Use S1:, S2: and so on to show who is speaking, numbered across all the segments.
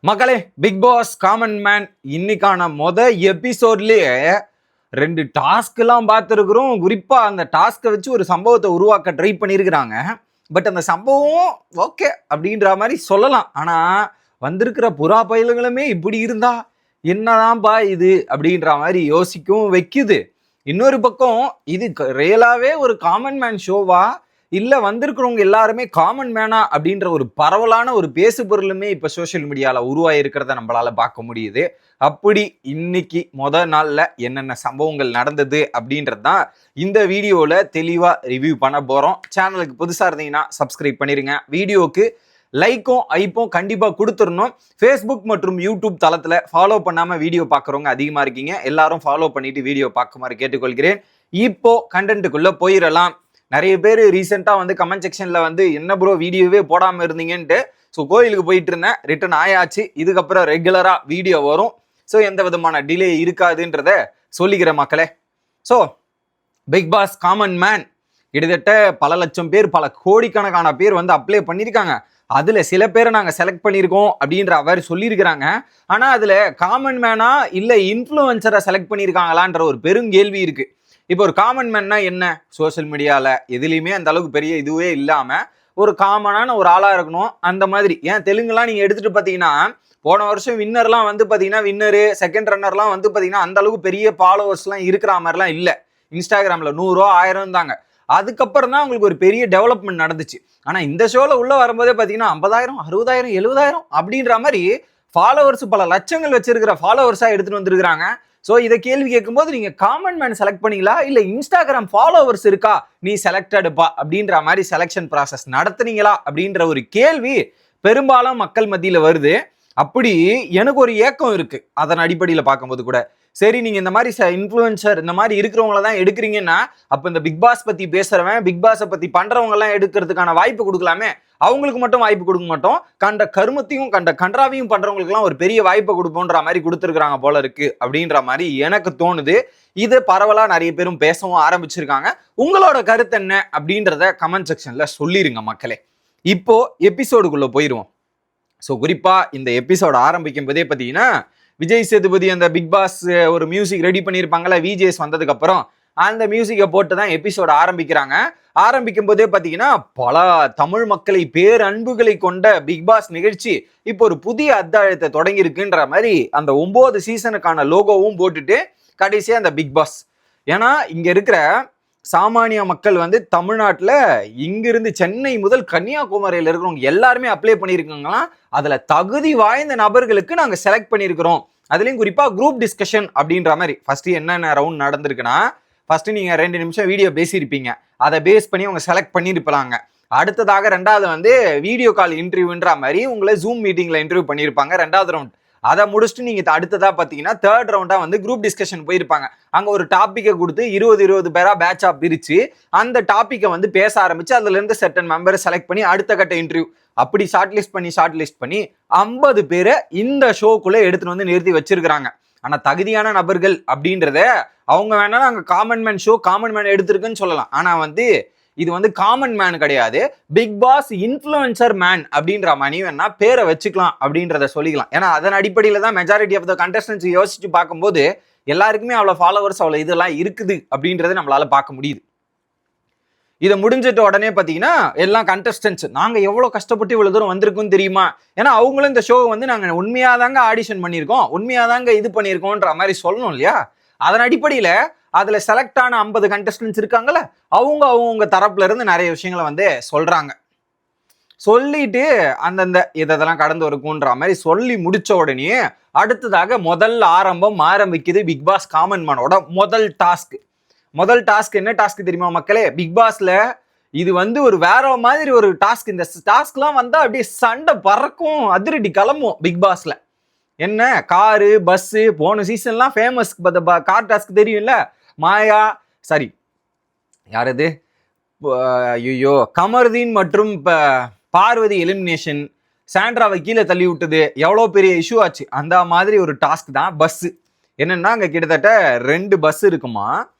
S1: மக்களே, big Boss common man இன்னைக்கான எபிசோட்லயே 2 டாஸ்க்லாம் பார்த்துருக்குறோம். குறிப்பா அந்த டாஸ்க்கை வச்சு ஒரு சம்பவத்தை உருவாக்க ட்ரை பண்ணியிருக்கிறாங்க. பட் அந்த சம்பவம் ஓகே அப்படின்ற மாதிரி சொல்லலாம். ஆனா வந்திருக்கிற புறா பயலுங்களுமே இப்படி இருந்தா என்னதான்பா இது அப்படின்ற மாதிரி யோசிக்கவும் வைக்குது. இன்னொரு பக்கம் இது ரியலாவே ஒரு காமன் மேன் ஷோவா இல்ல வந்திருக்கிறவங்க எல்லாருமே காமன் மேனா அப்படின்ற ஒரு பரவலான ஒரு பேசு பொருளுமே இப்ப சோசியல் மீடியால உருவாகி இருக்கிறத நம்மளால பார்க்க முடியுது. அப்படி இன்னைக்கு நாள்ல என்னென்ன சம்பவங்கள் நடந்தது அப்படின்றது தான் இந்த வீடியோல தெளிவா ரிவ்யூ பண்ண போறோம். சேனலுக்கு புதுசா இருந்தீங்கன்னா சப்ஸ்கிரைப் பண்ணிருங்க. வீடியோக்கு லைக்கும் ஐப்பும் கண்டிப்பா கொடுத்துடணும். ஃபேஸ்புக் மற்றும் யூடியூப் தளத்துல ஃபாலோ பண்ணாம வீடியோ பார்க்குறவங்க அதிகமா இருக்கீங்க. எல்லாரும் ஃபாலோ பண்ணிட்டு வீடியோ பார்க்குமாறு கேட்டுக்கொள்கிறேன். இப்போ கண்டென்ட்டுக்குள்ள போயிடலாம். நிறைய பேர் ரீசெண்டாக வந்து கமெண்ட் செக்ஷன்ல வந்து என்ன ப்ரோ வீடியோவே போடாமல் இருந்தீங்கன்ட்டு. ஸோ கோயிலுக்கு போயிட்டு இருந்தேன், ரிட்டர்ன் ஆயாச்சு. இதுக்கப்புறம் ரெகுலராக வீடியோ வரும். ஸோ எந்த விதமான டிலே இருக்காதுன்றத சொல்லிக்கிற மக்களே. So Bigg Boss common man கிட்டத்தட்ட பல லட்சம் பேர், பல கோடிக்கணக்கான பேர் வந்து அப்ளை பண்ணியிருக்காங்க. அதுல சில பேரை நாங்கள் செலக்ட் பண்ணியிருக்கோம் அப்படின்ற அவர் சொல்லியிருக்கிறாங்க. ஆனால் அதுல காமன் மேனா இல்லை இன்ஃப்ளூயன்சரை செலக்ட் பண்ணியிருக்காங்களான்ற ஒரு பெருங்கேள்வி இருக்கு. இப்போ ஒரு காமன் மேன்னா என்ன, சோசியல் மீடியாவில் எதுலேயுமே அந்த அளவுக்கு பெரிய இதுவே இல்லாமல் ஒரு காமனான ஒரு ஆளாக இருக்கணும். அந்த மாதிரி ஏன் தெலுங்குலாம் நீங்கள் எடுத்துகிட்டு பார்த்தீங்கன்னா போன வருஷம் வின்னர்லாம் வந்து பார்த்தீங்கன்னா வின்னரு செகண்ட் ரன்னர்லாம் வந்து பார்த்தீங்கன்னா அந்த அளவுக்கு பெரிய ஃபாலோவர்ஸ்லாம் இருக்கிற மாதிரிலாம் இல்லை. இன்ஸ்டாகிராமில் 100 1000 தாங்க. அதுக்கப்புறம் தான் உங்களுக்கு ஒரு பெரிய டெவலப்மெண்ட் நடந்துச்சு. ஆனால் இந்த ஷோவில் உள்ளே வரும்போதே பார்த்தீங்கன்னா 50,000 60,000 70,000 அப்படின்ற மாதிரி ஃபாலோவர்ஸ் பல லட்சங்கள் வச்சிருக்கிற ஃபாலோவர்ஸாக எடுத்துகிட்டு வந்துருக்குறாங்க. ஸோ இதை கேள்வி கேட்கும்போது நீங்க காமன் மேன் செலக்ட் பண்ணீங்களா இல்ல இன்ஸ்டாகிராம் ஃபாலோவர்ஸ் இருக்கா நீ செலக்டடுப்பா அப்படின்ற மாதிரி செலக்ஷன் ப்ராசஸ் நடத்துனீங்களா அப்படின்ற ஒரு கேள்வி பெரும்பாலும் மக்கள் மத்தியில வருது. அப்படி எனக்கு ஒரு ஏக்கம் இருக்கு. அதன் அடிப்படையில் பார்க்கும்போது கூட சரி, நீங்க இந்த மாதிரி இன்ஃப்ளூயன்சர் இந்த மாதிரி இருக்கிறவங்கள தான் எடுக்கிறீங்கன்னா அப்ப இந்த பிக் பாஸ் பத்தி பேசுறவன், பிக் பாஸை பத்தி பண்றவங்க எல்லாம் எடுக்கிறதுக்கான வாய்ப்பு கொடுக்கலாமே. அவங்களுக்கு மட்டும் வாய்ப்பு கொடுக்க மாட்டோம், கண்ட கருமத்தையும் கண்ட கன்றாவையும் பண்றவங்களுக்கு எல்லாம் ஒரு பெரிய வாய்ப்பை கொடுப்போன்ற மாதிரி கொடுத்துருக்காங்க போல இருக்கு அப்படின்ற மாதிரி எனக்கு தோணுது. இது பரவலா நிறைய பேரும் பேசவும் ஆரம்பிச்சிருக்காங்க. உங்களோட கருத்து என்ன அப்படின்றத கமெண்ட் செக்ஷன்ல சொல்லிருங்க மக்களே. இப்போ எபிசோடுக்குள்ள போயிருவோம். ஸோ குறிப்பா இந்த எபிசோடு ஆரம்பிக்கும் போதே பார்த்தீங்கன்னா விஜய் சேதுபதி அந்த பிக் பாஸ் ஒரு மியூசிக் ரெடி பண்ணியிருப்பாங்கல்ல, விஜேஎஸ் வந்ததுக்கு அப்புறம் அந்த மியூசிக்கை போட்டு தான் எபிசோடு ஆரம்பிக்கிறாங்க. ஆரம்பிக்கும் போதே பார்த்தீங்கன்னா பல தமிழ் மக்களை பேரன்புகளை கொண்ட பிக் பாஸ் நிகழ்ச்சி இப்போ ஒரு புதிய அத்தியாயத்தை தொடங்கி இருக்குன்ற மாதிரி அந்த 9 சீசனுக்கான லோகோவும் போட்டுட்டு கடைசியா அந்த பிக் பாஸ். ஏன்னா இங்க இருக்கிற சாமானிய மக்கள் வந்து தமிழ்நாட்டில் இங்கிருந்து சென்னை முதல் கன்னியாகுமரியில் இருக்கிறவங்க எல்லாருமே அப்ளை பண்ணியிருக்காங்களாம். அதுல தகுதி வாய்ந்த நபர்களுக்கு நாங்க செலக்ட் பண்ணியிருக்கிறோம். அதுலயும் குறிப்பா குரூப் டிஸ்கஷன் அப்படின்ற மாதிரி ஃபர்ஸ்ட் என்னென்ன ரவுண்ட் நடந்திருக்குன்னா, ஃபர்ஸ்ட் நீங்க 2 நிமிஷம் வீடியோ பேசியிருப்பீங்க, அதை பேஸ் பண்ணி அவங்க செலக்ட் பண்ணியிருப்பாங்க. அடுத்ததாக 2வது வந்து வீடியோ கால் இன்டர்வியூன்ற மாதிரி உங்களை ஜூம் மீட்டிங்ல இன்டர்வியூ பண்ணியிருப்பாங்க 2வது ரவுண்ட். அதை முடிச்சுட்டு நீங்க அடுத்ததா பாத்தீங்கன்னா 3rd ரவுண்டா வந்து குரூப் டிஸ்கஷன் போயிருப்பாங்க. அங்க ஒரு டாபிக்கை கொடுத்து 20 பேரா பேட்சா பிரிச்சு அந்த டாபிக்கை வந்து பேச ஆரம்பிச்சு அதுல இருந்து செர்டன் மெம்பரை செலக்ட் பண்ணி அடுத்த கட்ட இன்டர்வியூ அப்படி ஷார்ட் லிஸ்ட் பண்ணி 50 பேரை இந்த ஷோக்குள்ள எடுத்துட்டு வந்து நிறுத்தி வச்சிருக்கிறாங்க. ஆனா தகுதியான நபர்கள் அப்படின்றத அவங்க வேணா நாங்க common man show common man எடுத்திருக்குன்னு சொல்லலாம். ஆனா வந்து இது வந்து காமன் மேன் கிடையாது, பிக் பாஸ் இன்ஃப்ளூயன்சர் மேன் அப்படின்ற மாதிரி வேணா பேரை வச்சுக்கலாம் அப்படின்றத சொல்லிக்கலாம். ஏன்னா அதன் அடிப்படையில தான் மெஜாரிட்டி ஆஃப் த கண்டஸ்டன்ஸ் யோசிச்சு பார்க்கும்போது எல்லாருக்குமே அவ்வளோ ஃபாலோவர்ஸ் அவ்வளோ இதெல்லாம் இருக்குது அப்படின்றத நம்மளால பார்க்க முடியுது. இதை முடிஞ்சிட்ட உடனே பார்த்தீங்கன்னா எல்லாம் கண்டஸ்டன்ஸ் நாங்க எவ்வளவு கஷ்டப்பட்டு இவ்வளவு தூரம் வந்திருக்குன்னு தெரியுமா, ஏன்னா அவங்களும் இந்த ஷோ வந்து நாங்க உண்மையாதாங்க ஆடிஷன் பண்ணியிருக்கோம், உண்மையாதாங்க இது பண்ணியிருக்கோன்ற மாதிரி சொல்லணும் இல்லையா. அதன் அடிப்படையில அதுல செலக்ட் ஆன 50 கண்டஸ்டன்ஸ் இருக்காங்கல்ல, அவங்க தரப்புல இருந்து நிறைய விஷயங்களை வந்து சொல்றாங்க. சொல்லிட்டு அந்தந்த இதெல்லாம் கடந்து இருக்குன்ற மாதிரி சொல்லி முடிச்ச உடனே அடுத்ததாக ஆரம்பிக்குது பிக் பாஸ் காமன் மேனோட முதல் டாஸ்க் என்ன டாஸ்க் தெரியுமா மக்களே? பிக் பாஸ்ல இது வந்து ஒரு வேற மாதிரி ஒரு டாஸ்க். இந்த டாஸ்க்லாம் வந்தா அப்படியே சண்டை பறக்கும், அதிரடி கிளம்பும் பிக் பாஸ்ல. என்ன காரு பஸ்ஸு, போன சீசன்லாம் ஃபேமஸ் கார் டாஸ்க் தெரியும்ல, மாயா சாரி யாரது ஐயோ கமர்தீன் மற்றும் பார்வதி எலிமினேஷன், சாண்ட்ராவை கீழே தள்ளி விட்டது எவ்வளோ பெரிய இஷ்யூ ஆச்சு. அந்த மாதிரி ஒரு டாஸ்க் தான் பஸ்ஸு. என்னன்னா அங்கே கிட்டத்தட்ட 2 பஸ் இருக்குமா.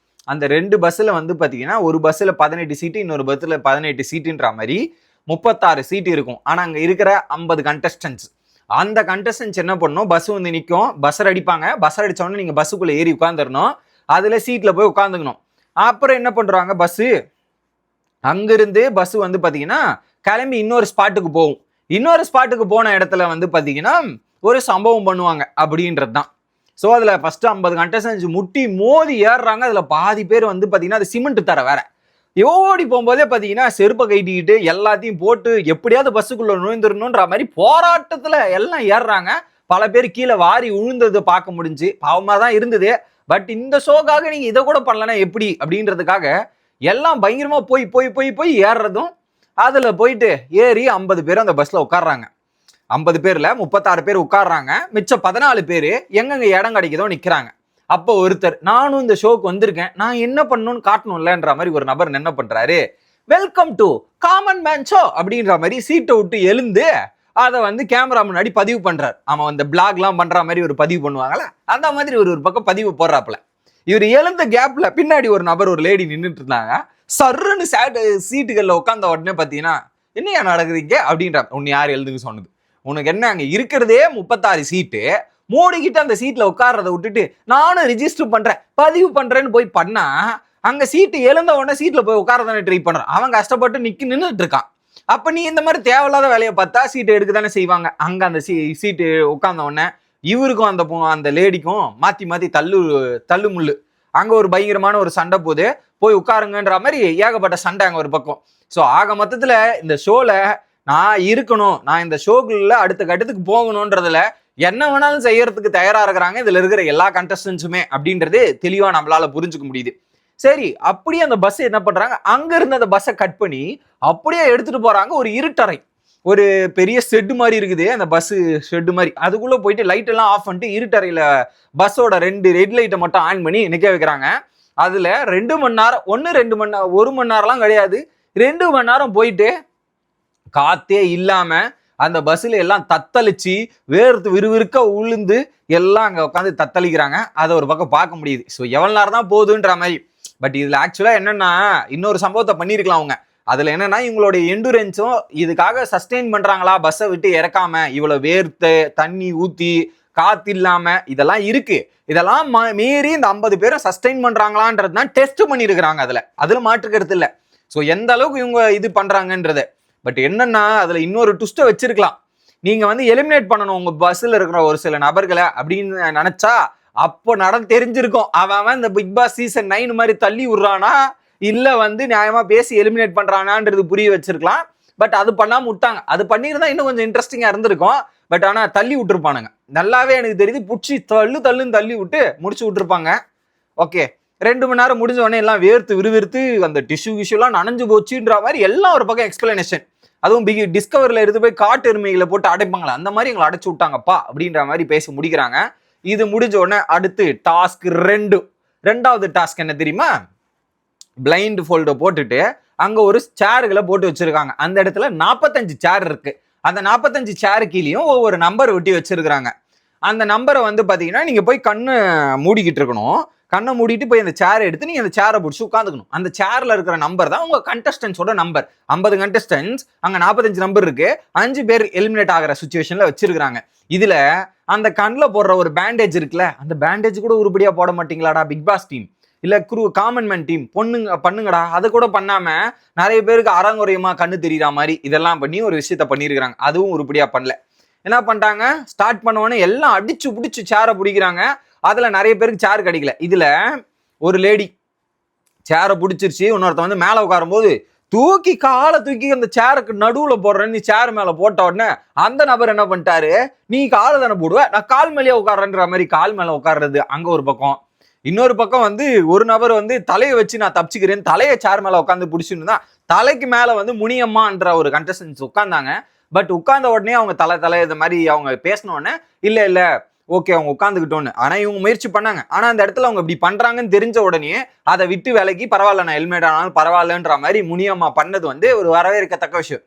S1: அந்த 2 பஸ்ஸில் வந்து பார்த்தீங்கன்னா ஒரு பஸ்ஸில் 18 சீட்டு, இன்னொரு பஸ்ஸில் 18 சீட்டுன்ற மாதிரி 36 சீட்டு இருக்கும். ஆனால் அங்கே இருக்கிற 50 கண்டஸ்டன்ஸ் அந்த கண்டஸ்டன்ஸ் என்ன பண்ணணும், பஸ் வந்து நிற்கும், பஸ்ஸர் அடிப்பாங்க, பஸ்ஸர் அடிச்ச உடனே நீங்க பஸ்ஸுக்குள்ள ஏறி உட்காந்துடணும், அதுல சீட்ல போய் உட்காந்துக்கணும். அப்புறம் என்ன பண்றாங்க, பஸ் அங்கிருந்து பஸ் வந்து பாத்தீங்கன்னா கிளம்பி இன்னொரு ஸ்பாட்டுக்கு போகும். இன்னொரு ஸ்பாட்டுக்கு போன இடத்துல வந்து பாத்தீங்கன்னா ஒரு சம்பவம் பண்ணுவாங்க அப்படின்றது தான். ஸோ அதுல ஃபர்ஸ்ட் 50 கண்டஸ்டன்ஸ் முட்டி மோதி ஏறுறாங்க. அதுல பாதி பேர் வந்து பாத்தீங்கன்னா அது சிமெண்ட் தர வேற. ஓடி போகும்போதே பாத்தீங்கன்னா செருப்பை கைட்டிக்கிட்டு எல்லாத்தையும் போட்டு எப்படியாவது பஸ்ஸுக்குள்ள நுழைந்துடணுன்ற மாதிரி போராட்டத்துல எல்லாம் ஏறுறாங்க. பல பேர் கீழே வாரி உழுந்தது பார்க்க முடிஞ்சு, பாவமா தான் இருந்தது. பட் இந்த ஷோக்காக நீங்க இதை கூட பண்ணலன்னா எப்படி அப்படின்றதுக்காக எல்லாம் பயங்கரமா போய் போய் போய் போய் ஏறுறதும், அதுல போயிட்டு ஏறி 50 பேர் அந்த பஸ்ல உட்காடுறாங்க. 50 பேர்ல 36 பேர் உட்காடுறாங்க, மிச்சம் 14 பேர் எங்கெங்க இடம் கிடைக்குதோ நிக்கிறாங்க. அப்போ ஒருத்தர், நானும் இந்த ஷோக்கு வந்திருக்கேன், நான் என்ன பண்ணணும்னு காட்டணும்லன்ற மாதிரி ஒரு நபர் என்ன பண்றாரு, welcome to common man show அப்படின்ற மாதிரி சீட்டை விட்டு எழுந்து அதை வந்து கேமரா முன்னாடி பதிவு பண்றாரு. அவன் வந்து பிளாக்லாம் பண்ற மாதிரி ஒரு பதிவு பண்ணுவாங்கல்ல, அந்த மாதிரி ஒரு பக்கம் பதிவு போடுறாப்புல. இவர் எழுந்த கேப்ல பின்னாடி ஒரு நபர், ஒரு லேடி நின்றுட்டு இருந்தாங்க. சர்ன்னு சீட்டுகள்ல உட்காந்த உடனே பாத்தீங்கன்னா என்னையா நடக்குதுங்க அப்படின்ற, உன்னை யார் எழுதுங்க சொன்னது, உனக்கு என்ன அங்க இருக்கிறதே 36 சீட்டு, மூடிக்கிட்டு அந்த சீட்ல உட்கார்றத விட்டுட்டு நானும் ரிஜிஸ்டர் பண்றேன் பதிவு பண்றேன்னு போய் பண்ணா, அங்க சீட்டு எழுந்த உடனே சீட்ல போய் உட்காரதானே ட்ரை பண்றான். அவன் கஷ்டப்பட்டு நின்றுட்டு இருக்கான். அப்ப நீ இந்த மாதிரி தேவையில்லாத வேலையை பார்த்தா சீட்டு எடுக்க தானே செய்வாங்க. அங்க அந்த சீட்டு உட்கார்ந்த உடனே இவருக்கும் அந்த லேடிக்கும் மாத்தி மாத்தி தள்ளு முள்ளு. அங்க ஒரு பயங்கரமான ஒரு சண்டை போது, போய் உட்காருங்கன்ற மாதிரி ஏகப்பட்ட சண்டை அங்க ஒரு பக்கம். ஸோ ஆக மொத்தத்துல இந்த ஷோல நான் இருக்கணும், நான் இந்த ஷோக்குள்ள அடுத்த கட்டத்துக்கு போகணும்ன்றதுல என்ன வேணாலும் செய்யறதுக்கு தயாரா இருக்கிறாங்க இதுல இருக்கிற எல்லா கண்டஸ்டன்ஸுமே அப்படின்றது தெளிவா நம்மளால புரிஞ்சுக்க முடியுது. சரி, அப்படியே அந்த பஸ் என்ன பண்றாங்க, அங்க இருந்து அந்த பஸ்ஸை கட் பண்ணி அப்படியே எடுத்துட்டு போறாங்க ஒரு இருட்டறை. ஒரு பெரிய ஷெட் மாதிரி இருக்குது, அந்த பஸ் ஷெட் மாதிரி. அதுக்குள்ள போயிட்டு லைட் எல்லாம் ஆஃப் பண்ணிட்டு இருட்டறையில பஸ்ஸோட 2 ரெட் லைட்டை மட்டும் ஆன் பண்ணி நிக்க வைக்கிறாங்க. அதுல 2 மணி நேரம், 2 மணி நேரம், 1 மணி நேரம்லாம் கிடையாது, 2 மணி நேரம் போயிட்டு காத்தே இல்லாம அந்த பஸ்ல எல்லாம் தத்தளிச்சு வேர்த்து விறுவிறுக்க உளுந்து எல்லாம் அங்க உட்காந்து தத்தளிக்கிறாங்க. அதை ஒரு பக்கம் பார்க்க முடியுது. ஸோ எவ்வளவு நேரம் தான் போகுதுன்ற மாதிரி. பட் இதுல ஆக்சுவலா என்னன்னா இன்னொரு சம்பவத்தை பண்ணிருக்கலாம் அவங்க. அதுல என்னன்னா இவங்களுடைய எண்டுரன்ஸும் இதுக்காக சஸ்டெயின் பண்றாங்களா, பஸ்ஸை விட்டு இறக்காம இவ்வளவு வேர்த்து தண்ணி ஊத்தி காத்து இல்லாம இதெல்லாம் இருக்கு. இதெல்லாம் மீறி இந்த 50 பேரும் சஸ்டெயின் பண்றாங்களான்றது தான் டெஸ்ட் பண்ணிருக்கிறாங்க. அதுல மாற்றுக்கிறது இல்லை. ஸோ எந்த அளவுக்கு இவங்க இது பண்றாங்கன்றது. பட் என்னன்னா அதுல இன்னொரு ட்விஸ்ட்டை வச்சிருக்கலாம். நீங்க வந்து எலிமினேட் பண்ணணும் உங்க பஸ்ல இருக்கிற ஒரு சில நபர்களை அப்படின்னு நினைச்சா அப்போ தெரிஞ்சிருக்கும். அவன் இந்த பிக் பாஸ் சீசன் 9 மாதிரி தள்ளி விடுறானா இல்ல வந்து நியாயமா பேசி எலிமினேட் பண்றானான்றது புரிய வச்சிருக்கலாம். பட் அது பண்ணாம விட்டாங்க. அது பண்ணியிருந்தா இன்னும் கொஞ்சம் இன்ட்ரெஸ்டிங்கா இருந்திருக்கும். பட் ஆனா தள்ளி விட்டுருப்பானுங்க. நல்லாவே எனக்கு தெரியுது, புடிச்சு தள்ளுன்னு தள்ளி விட்டு முடிச்சு விட்டுருப்பாங்க. ஓகே, 2 மணி நேரம் முடிஞ்ச உடனே எல்லாம் வேர்த்து விறுவிறுத்து அந்த டிஷ்யூ எல்லாம் நனைஞ்சு போச்சுன்ற மாதிரி எல்லாம் ஒரு பக்கம் எக்ஸ்பிளனேஷன். அதுவும் டிஸ்கவரில இருந்து போய் காட்டு எருமைகளை போட்டு அடைப்பாங்களா, அந்த மாதிரி எங்களை அடைச்சு விட்டாங்கப்பா அப்படின்ற மாதிரி பேசி முடிக்கிறாங்க. இது முடிஞ்ச உடனே அடுத்து டாஸ்க் 2. 2வது டாஸ்க் என்ன தெரியுமா, பிளைண்ட் ஃபோல்டை போட்டுட்டு அங்க ஒரு சேர்களை போட்டு வச்சிருக்காங்க. அந்த இடத்துல 45 சேர் இருக்கு. அந்த 45 சேர் கீழேயும் ஒவ்வொரு நம்பர் ஒட்டி வச்சிருக்காங்க. அந்த நம்பரை வந்து பாத்தீங்கன்னா நீங்க போய் கண்ணு மூடிக்கிட்டு இருக்கணும். கண்ணை மூடிட்டு போய் அந்த சேரை எடுத்து நீங்க அந்த சேரை பிடிச்சி உட்காந்துக்கணும். அந்த சேர்ல இருக்கிற நம்பர் தான் உங்க கண்டஸ்டன்ஸோட நம்பர். 50 கண்டஸ்டன்ஸ், அங்க 45 நம்பர் இருக்கு. 5 பேர் எலிமினேட் ஆகிற சிச்சுவேஷன்ல வச்சிருக்காங்க. இதுல அந்த கண்ணில் போடுற ஒரு பேண்டேஜ் இருக்குல்ல, அந்த பேண்டேஜ் கூட உருப்படியா போட மாட்டீங்களாடா பிக் பாஸ் டீம், இல்ல காமன் மேன் டீம் பண்ணுங்கடா. அதை கூட பண்ணாம நிறைய பேருக்கு அறங்குறையமா கண்ணு தெரியுற மாதிரி இதெல்லாம் பண்ணி ஒரு விஷயத்த பண்ணிருக்கிறாங்க. அதுவும் உருப்படியா பண்ணல. என்ன பண்ணிட்டாங்க, ஸ்டார்ட் பண்ணவொடனே எல்லாம் அடிச்சு பிடிச்சு சேரை பிடிக்கிறாங்க. அதுல நிறைய பேருக்கு சேர் கிடைக்கல. இதுல ஒரு லேடி சேரை பிடிச்சிருச்சு, இன்னொருத்த வந்து மேல உட்காரும் போது காலை தூக்கி அந்த சேருக்கு நடுவுல போடுறேன்னு சேர் மேல போட்ட உடனே அந்த நபர் என்ன பண்ணிட்டாரு, நீ காலை தானே போடுவ, நான் கால் மேலேயே உட்கார்றேன்ற மாதிரி கால் மேல உட்கார்றது அங்க ஒரு பக்கம். இன்னொரு பக்கம் வந்து ஒரு நபர் வந்து தலையை வச்சு நான் தப்பிச்சுக்கிறேன் தலையை சேர் மேல உட்காந்து பிடிச்சின்னு தான் தலைக்கு மேல வந்து முனியம்மான்ற ஒரு கண்டஸ்டன்ஸ் உட்கார்ந்தாங்க. பட் உட்கார்ந்த உடனே அவங்க தலை இந்த மாதிரி அவங்க பேசின உடனே இல்ல ஓகே அவங்க உட்காந்துக்கிட்டோன்னு. ஆனா இவங்க முயற்சி பண்ணாங்க. ஆனா அந்த இடத்துல அவங்க இப்படி பண்றாங்கன்னு தெரிஞ்ச உடனே அதை விட்டு விலகி பரவாயில்ல நான் ஹெல்மெட் ஆனாலும் பரவாயில்லன்ற மாதிரி முனியம்மா பண்ணது வந்து ஒரு வரவேற்கத்தக்க விஷயம்.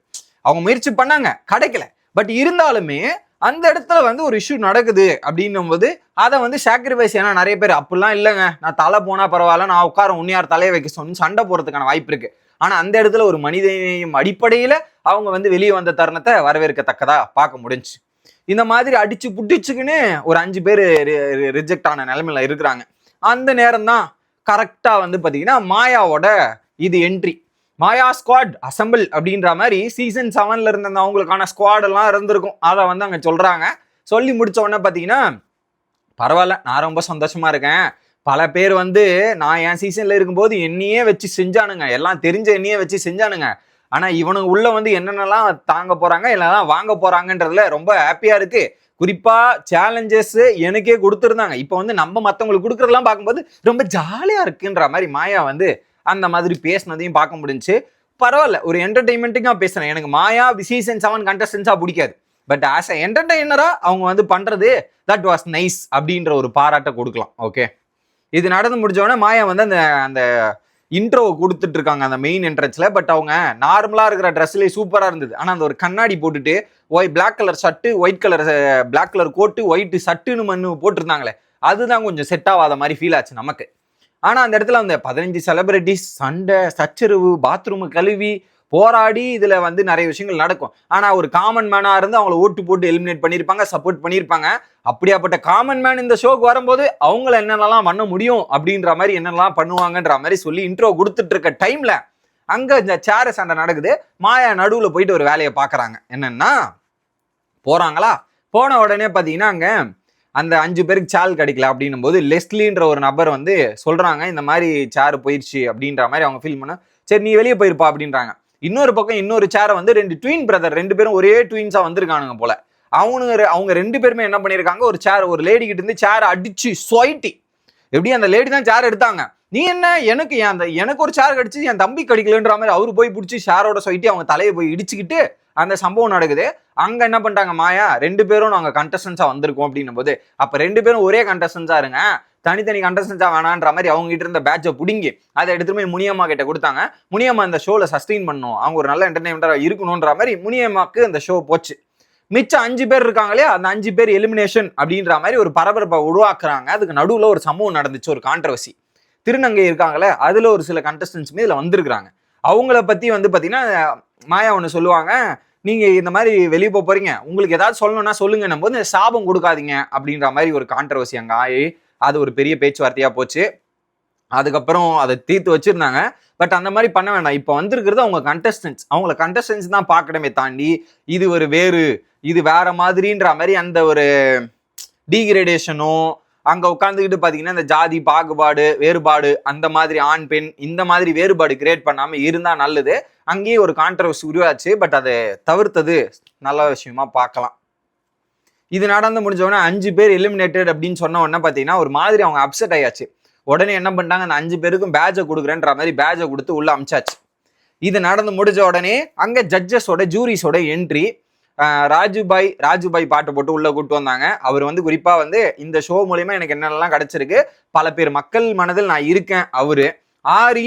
S1: அவங்க முயற்சி பண்ணாங்க, கிடைக்கல. பட் இருந்தாலுமே அந்த இடத்துல வந்து ஒரு இஷ்யூ நடக்குது அப்படின்னும் போது அதை வந்து சாக்ரிஃபைஸ், ஏன்னா நிறைய பேர் அப்படிலாம் இல்லைங்க நான் தலை போனா பரவாயில்ல நான் உட்கார உன்னையார் தலையை வைக்க சொன்னு சண்டை போறதுக்கான வாய்ப்பு இருக்கு. ஆனா அந்த இடத்துல ஒரு மனிதனையும் அடிப்படையில அவங்க வந்து வெளியே வந்த தருணத்தை வரவேற்கத்தக்கதா பார்க்க முடிஞ்சு. இந்த மாதிரி அடிச்சு புட்டிச்சுக்குன்னு ஒரு 5 பேர் ரிஜெக்ட் ஆன நிலைமையில இருக்கிறாங்க. அந்த நேரம் தான் கரெக்டா வந்து பாத்தீங்கன்னா மாயாவோட இது என்ட்ரி. மாயா ஸ்குவாட் அசம்பிள் அப்படின்ற மாதிரி சீசன் 7ல இருந்த அவங்களுக்கான ஸ்குவாட் எல்லாம் இருந்திருக்கும். அதை வந்து அங்க சொல்றாங்க. சொல்லி முடிச்ச உடனே பாத்தீங்கன்னா பரவாயில்ல, நான் ரொம்ப சந்தோஷமா இருக்கேன். பல பேர் வந்து நான் என் சீசன்ல இருக்கும்போது என்னையே வச்சு செஞ்சானுங்க, எல்லாம் தெரிஞ்ச என்னையே வச்சு செஞ்சானுங்க. ஆனா இவனுங்க உள்ள வந்து என்னென்னலாம் தாங்க போறாங்க, இல்லைன்னா வாங்க போறாங்கன்றதுல ரொம்ப ஹாப்பியா இருக்கு. குறிப்பா சேலஞ்சஸ் எனக்கே கொடுத்துருந்தாங்க. இப்போ வந்து நம்ம மற்றவங்களுக்கு கொடுக்குறதெல்லாம் பார்க்கும்போது ரொம்ப ஜாலியா இருக்குன்ற மாதிரி மாயா வந்து அந்த மாதிரி பேசினதையும் பார்க்க முடிஞ்சு. பரவாயில்ல, ஒரு என்டர்டைன்மெண்ட்டுக்கா பேசுறேன். எனக்கு மாயா சீசன் 7 கண்டஸ்டன்ஸா பிடிக்காது. பட் ஆஸ் அ என்டர்டைனரா அவங்க வந்து பண்றது தட் வாஸ் நைஸ் அப்படின்ற ஒரு பாராட்டை கொடுக்கலாம். ஓகே, இது நடந்து முடிஞ்சோடனே மாயா வந்து அந்த அந்த இன்ட்ரோ கொடுத்துட்டு இருக்காங்க அந்த மெயின் என்ட்ரன்ஸ்ல. பட் அவங்க நார்மலா இருக்கிற ட்ரெஸ்லேயே சூப்பரா இருந்தது. ஆனா அந்த ஒரு கண்ணாடி போட்டுட்டு black colour shirt, white colour black colour coat, white சட்டுன்னு மண்ணு போட்டிருந்தாங்களே, அதுதான் கொஞ்சம் செட் ஆகாத மாதிரி ஃபீல் ஆச்சு நமக்கு. ஆனா அந்த இடத்துல அந்த 15 செலிபிரிட்டிஸ் சண்டை, சச்சரவு, பாத்ரூம் கழுவி போராடி இதுல வந்து நிறைய விஷயங்கள் நடக்கும். ஆனா ஒரு காமன் மேனா இருந்து அவங்களை ஓட்டு போட்டு எலிமினேட் பண்ணியிருப்பாங்க, சப்போர்ட் பண்ணியிருப்பாங்க. அப்படியாப்பட்ட காமன் மேன் இந்த ஷோக்கு வரும்போது அவங்கள என்னென்னலாம் பண்ண முடியும் அப்படின்ற மாதிரி என்னெல்லாம் பண்ணுவாங்கன்ற மாதிரி சொல்லி இன்ட்ரோ கொடுத்துட்டு இருக்க டைம்ல அங்க இந்த சேர சண்டை நடக்குது. மாயா நடுவுல போயிட்டு ஒரு வேலையை பாக்குறாங்க. என்னன்னா போறாங்களா, போன உடனே பாத்தீங்கன்னா அங்க அந்த 5 பேருக்கு சேல் கிடைக்கல அப்படின்னும் போது லெஸ்லின்ற ஒரு நபர் வந்து சொல்றாங்க, இந்த மாதிரி சேர் போயிடுச்சு அப்படின்ற மாதிரி அவங்க ஃபீல் பண்ண. சரி நீ வெளியே போயிருப்பா அப்படின்றாங்க. இன்னொரு பக்கம் இன்னொரு சேரை வந்து 2 ட்வின் பிரதர், 2 பேரும் ஒரே ட்வின்ஸா வந்திருக்கானுங்க போல. அவங்க 2 பேருமே என்ன பண்ணிருக்காங்க, ஒரு சேர் ஒரு லேடி கிட்ட இருந்து சேரை அடிச்சு சொயிட்டி. எப்படி அந்த லேடி தான் சேர் எடுத்தாங்க. நீ என்ன எனக்கு ஒரு சேர் கிடைச்சு என் தம்பி கிடைக்கலன்ற மாதிரி அவரு போய் பிடிச்சி சேரோட சொயிட்டி அவங்க தலையை போய் இடிச்சுக்கிட்டு அந்த சம்பவம் நடக்குது. அங்க என்ன பண்ணிட்டாங்க மாயா, 2 பேரும் நாங்க கண்டஸ்டன்ஸா வந்திருக்கோம் அப்படின்னும் போது, அப்ப 2 பேரும் ஒரே கண்டஸ்டன்ஸா இருங்க, தனித்தனி கண்டஸ்டன்ஸா வேணான்ற மாதிரி அவங்க கிட்ட இருந்த பேட்சை புடிங்கி அதை எடுத்துட்டு போய் முனியம்மா கிட்ட கொடுத்தாங்க. முனியம்மா இந்த ஷோல சஸ்டெயின் பண்ணணும், அவங்க ஒரு நல்ல என்டர்டைன்மெண்டா இருக்கணும்ன்ற மாதிரி முனியம்மாக்கு அந்த ஷோ போச்சு. மிச்சம் 5 பேர் இருக்காங்க இல்லையா, அந்த 5 பேர் எலிமினேஷன் அப்படின்ற மாதிரி ஒரு பரபரப்பை உருவாக்குறாங்க. அதுக்கு நடுவுல ஒரு சம்பவம் நடந்துச்சு, ஒரு கான்ட்ரவர்சி. திருநங்கை இருக்காங்களே, அதுல ஒரு சில கண்டஸ்டன்ஸுமே இதுல வந்திருக்கிறாங்க. அவங்கள பத்தி வந்து பாத்தீங்கன்னா மாயா ஒண்ணு சொல்லுவாங்க, நீங்க இந்த மாதிரி வெளியே போறீங்க, உங்களுக்கு ஏதாவது சொல்லணும்னா சொல்லுங்க போது சாபம் கொடுக்காதீங்க அப்படின்ற மாதிரி ஒரு கான்ட்ரவர்சி அங்க ஆகி அது ஒரு பெரிய பேச்சுவார்த்தையா போச்சு. அதுக்கப்புறம் அதை தீர்த்து வச்சிருந்தாங்க. பட் அந்த மாதிரி பண்ண வேண்டாம். இப்போ வந்திருக்கிறது அவங்க கண்டஸ்டன்ஸ் தான் பார்க்கணுமே தாண்டி இது வேற மாதிரின்ற மாதிரி அந்த ஒரு டீகிரேடேஷனோ அங்க உட்காந்துக்கிட்டு பாத்தீங்கன்னா இந்த ஜாதி பாகுபாடு, வேறுபாடு, அந்த மாதிரி ஆண் பெண் இந்த மாதிரி வேறுபாடு கிரியேட் பண்ணாம இருந்தா நல்லது. அங்கேயே ஒரு கான்ட்ரவர்சி உருவாச்சு. பட் அதை தவிர்த்தது நல்ல விஷயமா பார்க்கலாம். இது நடந்து முடிஞ்ச உடனே 5 பேர் எலிமினேட்டட் அப்படின்னு சொன்ன உடனே பாத்தீங்கன்னா ஒரு மாதிரி அவங்க அப்செட் ஆயாச்சு. உடனே என்ன பண்ணிட்டாங்க, அந்த 5 பேருக்கும் பேட்சை கொடுக்குறேன்ற மாதிரி பேட்சை கொடுத்து உள்ள அமிச்சாச்சு. இது நடந்து முடிஞ்ச உடனே அங்க ஜட்ஜஸோட ஜூரிஸோட என்ட்ரி. ராஜுபாய் பாட்டு போட்டு உள்ள கூப்பிட்டு வந்தாங்க. அவர் வந்து குறிப்பா வந்து இந்த ஷோ மூலியமா எனக்கு என்னென்னலாம் கிடைச்சிருக்கு, பல பேர் மக்கள் மனதில் நான் இருக்கேன். அவரு ஆரி